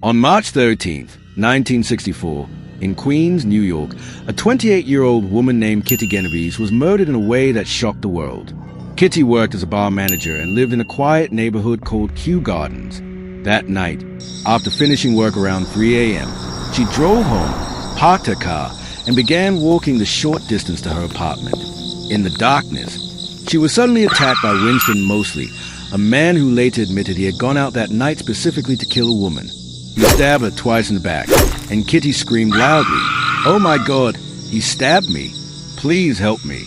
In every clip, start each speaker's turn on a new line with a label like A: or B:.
A: On March 13th, 1964, in Queens, New York, a 28-year-old woman named Kitty Genovese was murdered in a way that shocked the world. Kitty worked as a bar manager and lived in a quiet neighborhood called Kew Gardens. That night, after finishing work around 3 a.m., she drove home, parked her car, and began walking the short distance to her apartment. In the darkness, she was suddenly attacked by Winston Moseley, a man who later admitted he had gone out that night specifically to kill a woman. He stabbed her twice in the back, and Kitty screamed loudly, "Oh my God, he stabbed me. Please help me."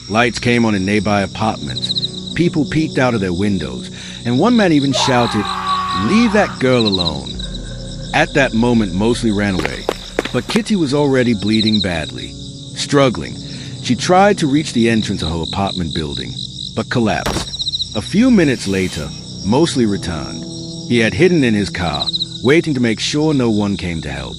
A: Lights came on in nearby apartments. People peeked out of their windows, and one man even shouted, "Leave that girl alone." At that moment, Moseley ran away, but Kitty was already bleeding badly. Struggling, she tried to reach the entrance of her apartment building, but collapsed. A few minutes later, Moseley returned. He had hidden in his car, waiting to make sure no one came to help.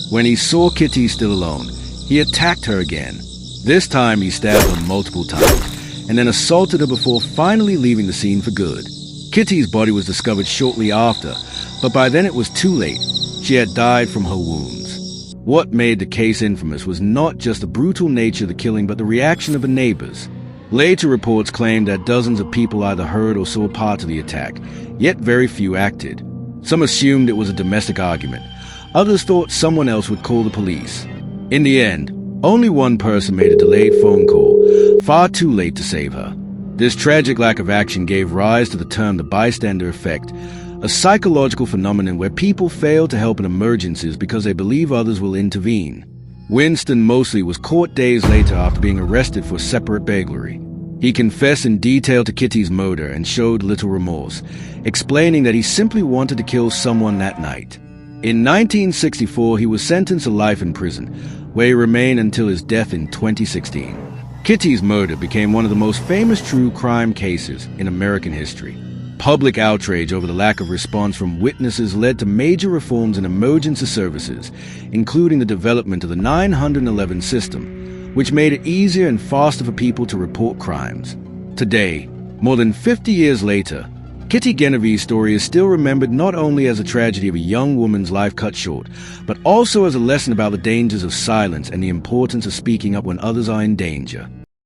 A: When he saw Kitty still alone, he attacked her again. This time he stabbed her multiple times, and then assaulted her before finally leaving the scene for good. Kitty's body was discovered shortly after, but by then it was too late. She had died from her wounds. What made the case infamous was not just the brutal nature of the killing, but the reaction of the neighbors. Later reports claimed that dozens of people either heard or saw parts of the attack, yet very few acted. Some assumed it was a domestic argument. Others thought someone else would call the police. In the end, only one person made a delayed phone call, far too late to save her. This tragic lack of action gave rise to the term the bystander effect, a psychological phenomenon where people fail to help in emergencies because they believe others will intervene. Winston Moseley was caught days later after being arrested for separate burglary. He confessed in detail to Kitty's murder and showed little remorse, explaining that he simply wanted to kill someone that night. In 1964, he was sentenced to life in prison, where he remained until his death in 2016. Kitty's murder became one of the most famous true crime cases in American history. Public outrage over the lack of response from witnesses led to major reforms in emergency services, including the development of the 911 system, which made it easier and faster for people to report crimes. Today, more than 50 years later, Kitty Genovese's story is still remembered not only as a tragedy of a young woman's life cut short, but also as a lesson about the dangers of silence and the importance of speaking up when others are in danger.